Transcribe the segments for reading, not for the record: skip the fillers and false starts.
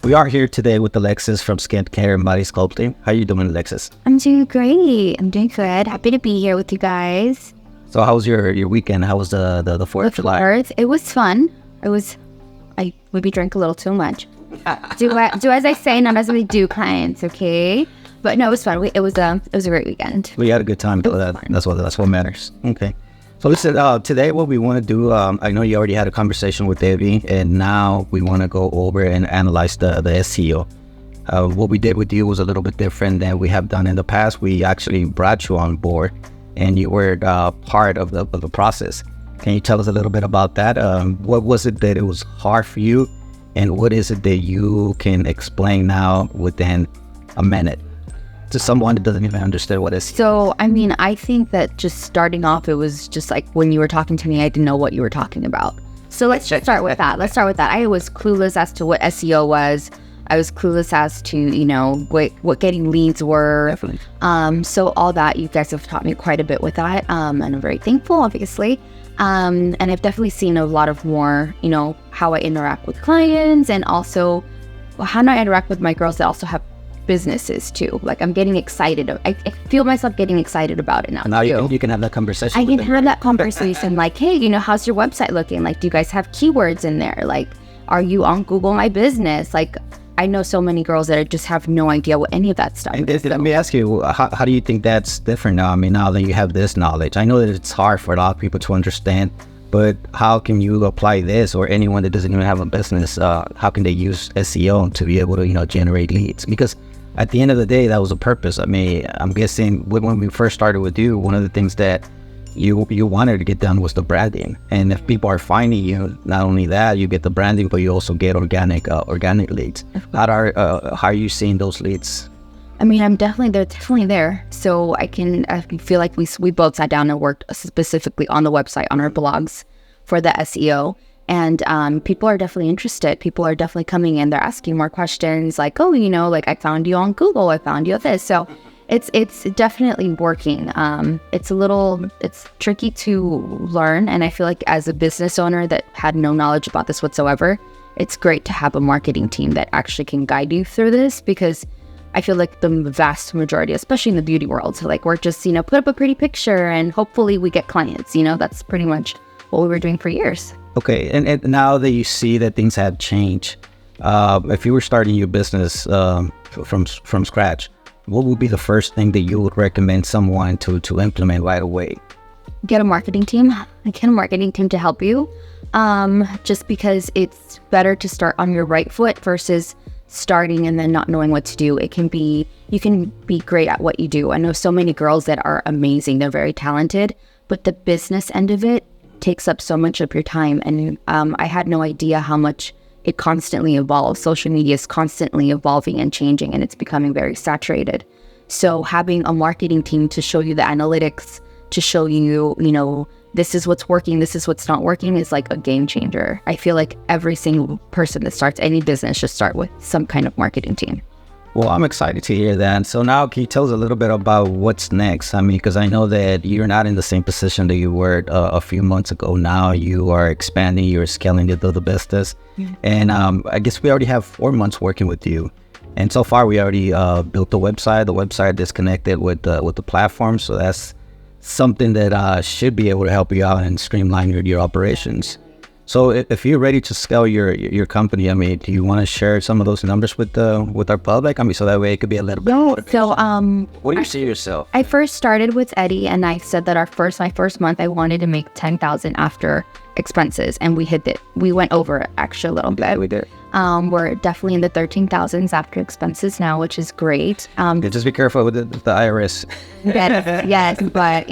We are here today with Alexis from Skincare and Body Sculpting. How are you doing, Alexis? I'm doing great. I'm doing good. Happy to be here with you guys. So how was your weekend? How was the 4th of July? It was fun. I maybe drank a little too much. Do as I say, not as we do, clients, okay? But no, it was fun. It was a great weekend. We had a good time. That's what matters. Okay. So listen, today what we want to do, I know you already had a conversation with Debbie, and now we want to go over and analyze the SEO. What we did with you was a little bit different than we have done in the past. We actually brought you on board, and you were part of the process. Can you tell us a little bit about that? What was it that it was hard for you, and what is it that you can explain now within a minute to someone that doesn't even understand what SEO? So, I think that just starting off, it was just like when you were talking to me, I didn't know what you were talking about. So let's just start with that. I was clueless as to what SEO was. I was clueless as to, what getting leads were. Definitely. So all that, you guys have taught me quite a bit with that. And I'm very thankful, obviously. And I've definitely seen a lot of more, how I interact with clients, and also how I interact with my girls that also have businesses too. Like, I'm getting excited. I feel myself getting excited about it now. Now you can have that conversation. I can have that conversation. Like, hey, how's your website looking? Like, do you guys have keywords in there? Like, are you on Google My Business? Like, I know so many girls that just have no idea what any of that stuff is. Let me ask you, how do you think that's different now? Now that you have this knowledge, I know that it's hard for a lot of people to understand, but how can you apply this, or anyone that doesn't even have a business, how can they use SEO to be able to, generate leads? Because at the end of the day, that was the purpose. I'm guessing when we first started with you, one of the things that you wanted to get done was the branding. And if people are finding you, not only that, you get the branding, but you also get organic leads. How are you seeing those leads? they're definitely there. So I feel like we both sat down and worked specifically on the website, on our blogs for the SEO. And people are definitely interested. People are definitely coming in. They're asking more questions like, oh, like I found you on Google. I found you at this. So it's definitely working. It's tricky to learn. And I feel like as a business owner that had no knowledge about this whatsoever, it's great to have a marketing team that actually can guide you through this, because I feel like the vast majority, especially in the beauty world, so like we're just, put up a pretty picture and hopefully we get clients. That's pretty much what we were doing for years. Okay, and now that you see that things have changed, if you were starting your business from scratch, what would be the first thing that you would recommend someone to implement right away? Get a marketing team. Get a marketing team to help you. Just because it's better to start on your right foot versus starting and then not knowing what to do. You can be great at what you do. I know so many girls that are amazing. They're very talented, but the business end of it takes up so much of your time. And I had no idea how much it constantly evolves. Social media is constantly evolving and changing, and it's becoming very saturated. So having a marketing team to show you the analytics, to show you, this is what's working, this is what's not working, is like a game changer. I feel like every single person that starts any business should start with some kind of marketing team. Well, I'm excited to hear that. So now can you tell us a little bit about what's next? Because I know that you're not in the same position that you were a few months ago. Now you are expanding, you're scaling the business. Mm-hmm. And I guess we already have 4 months working with you. And so far we already built the website. The website is connected with the platform. So that's something that should be able to help you out and streamline your operations. So if you're ready to scale your company, do you want to share some of those numbers with our public? So that way it could be a little bit more. So what do you see yourself? I first started with Eddie, and I said that my first month I wanted to make 10,000 after expenses, and we hit it. We went over it actually a little bit. We did. We're definitely in the 13,000s after expenses now, which is great. Just be careful with the IRS. yes, but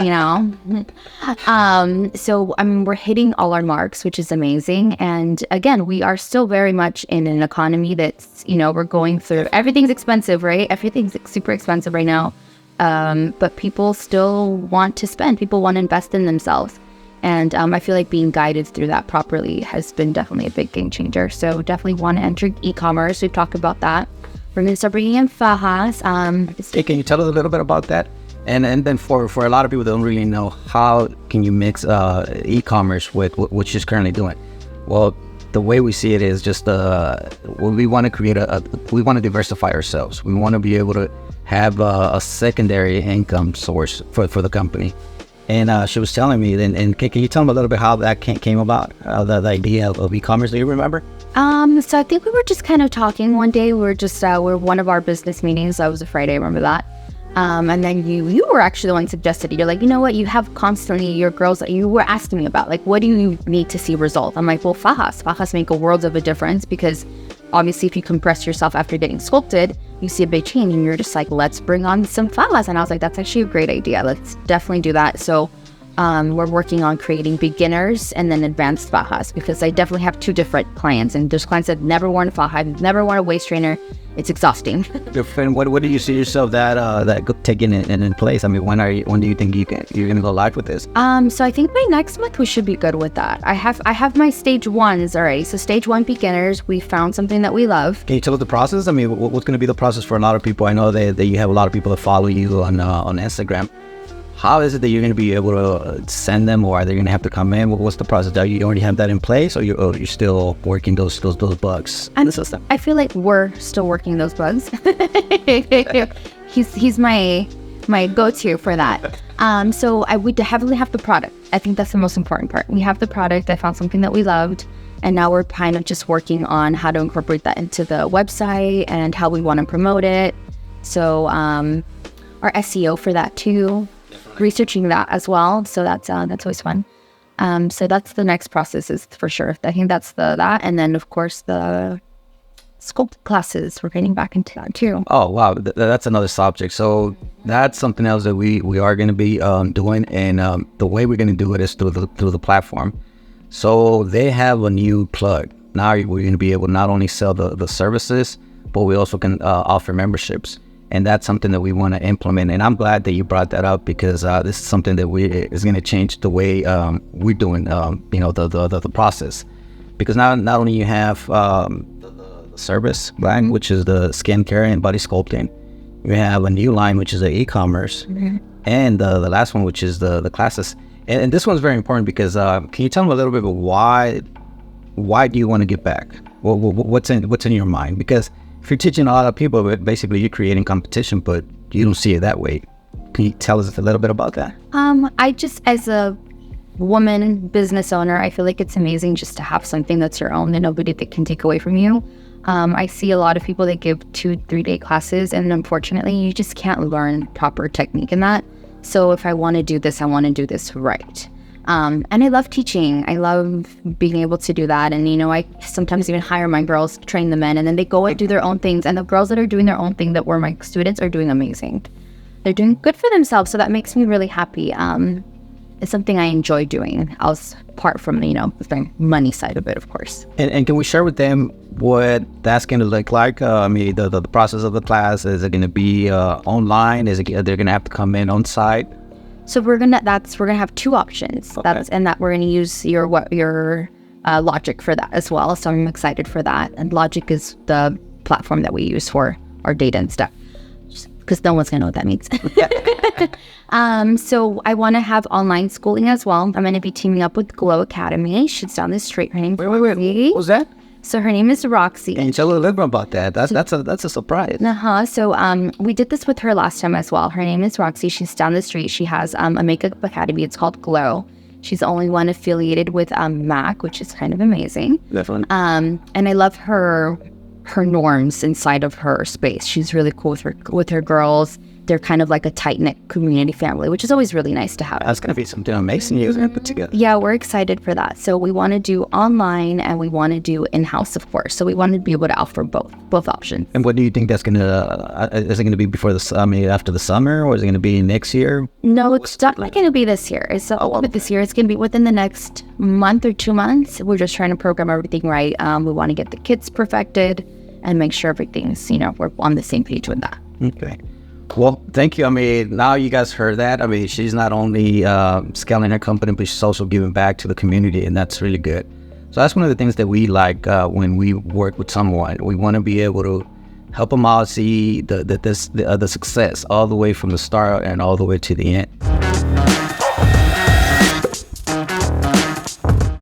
so we're hitting all our marks, which is amazing. And again, we are still very much in an economy that's, we're going through, everything's expensive, right? Everything's super expensive right now. But people still want to spend. People want to invest in themselves. And I feel like being guided through that properly has been definitely a big game changer. So definitely want to enter e-commerce. We've talked about that. We're going to start bringing in fajas. Hey, can you tell us a little bit about that? And then for a lot of people that don't really know, how can you mix e-commerce with what she's currently doing? Well, the way we see it is just we want to create we want to diversify ourselves. We want to be able to have a secondary income source for the company. And she was telling me, and can you tell me a little bit how that came about, the idea of e-commerce? Do you remember? So I think we were just kind of talking one day. We were just we're one of our business meetings. That was a Friday, I remember that. And then you were actually the one suggested it. You're like, you know what? You have constantly your girls that you were asking me about, like, what do you need to see result? I'm like, well, fajas make a world of a difference, because obviously if you compress yourself after getting sculpted, you see a big change, and you're just like, let's bring on some fajas. And I was like, that's actually a great idea. Let's definitely do that. So we're working on creating beginners and then advanced fajas, because I definitely have two different clients. And there's clients that never worn a faja, never worn a waist trainer. It's exhausting. And what do you see yourself that taking it in place? I mean, when do you think you're gonna go live with this? So I think by next month we should be good with that. I have my stage ones already. So stage 1 beginners, we found something that we love. Can you tell us the process? I mean, what's gonna be the process for a lot of people? I know that you have a lot of people that follow you on Instagram. How is it that you're going to be able to send them, or are they going to have to come in? What's the process? Do you already have that in place, or you're still working those bugs in the system? I feel like we're still working those bugs. He's my go-to for that. So I would heavily have the product. I think that's the most important part. We have the product. I found something that we loved, and now we're kind of just working on how to incorporate that into the website and how we want to promote it. So our SEO for that too. Researching that as well, so that's always fun. So that's the next process, is for sure. I think that's that, and then of course the sculpt classes. We're getting back into that too. Oh wow, that's another subject. So that's something else that we are going to be doing, and the way we're going to do it is through the platform. So they have a new plug. Now we're going to be able to not only sell the services, but we also can offer memberships. And that's something that we want to implement. And I'm glad that you brought that up, because this is something that is going to change the way we're doing, the process. Because now not only you have the service line, which is the skincare and body sculpting, you have a new line, which is the e-commerce, and the last one, which is the classes. And this one's very important, because can you tell me a little bit about why do you want to get back? What's in your mind? Because if you're teaching a lot of people, but basically you're creating competition, but you don't see it that way. Can you tell us a little bit about that? I just, as a woman business owner, I feel like it's amazing just to have something that's your own that nobody that can take away from you. I see a lot of people that give 2-3 day classes, and unfortunately you just can't learn proper technique in that. So if I want to do this, I want to do this right. And I love teaching. I love being able to do that. And, I sometimes even hire my girls to train the men, and then they go and do their own things. And the girls that are doing their own thing that were my students are doing amazing. They're doing good for themselves. So that makes me really happy. It's something I enjoy doing, apart from, the money side of it, of course. And can we share with them what that's going to look like? I mean, the process of the class, is it going to be online? They're going to have to come in on site? So we're gonna have two options. Okay. We're gonna use your Logic for that as well. So I'm excited for that. And Logic is the platform that we use for our data and stuff, because no one's gonna know what that means. So I want to have online schooling as well. I'm gonna be teaming up with Glow Academy. She's down the street. Her name's Wait. What was that? So her name is Roxy. Can you tell a little bit about that? That's a surprise. So we did this with her last time as well. Her name is Roxy. She's down the street. She has a makeup academy. It's called Glow. She's the only one affiliated with MAC, which is kind of amazing. Definitely. And I love her norms inside of her space. She's really cool with her girls. They're kind of like a tight-knit community family, which is always really nice to have. That's going to be something amazing you're going to put together. Yeah, we're excited for that. So we want to do online, and we want to do in-house, of course. So we want to be able to offer both options. And what do you think that's going to, is it going to be after the summer, or is it going to be next year? No, it's not going to be this year. It's this year. It's going to be within the next month or 2 months. We're just trying to program everything right. We want to get the kits perfected and make sure everything's, we're on the same page with that. Okay. Well, thank you. I mean, now you guys heard that. I mean, she's not only scaling her company, but she's also giving back to the community, and that's really good. So that's one of the things that we like when we work with someone. We want to be able to help them out see the success all the way from the start and all the way to the end.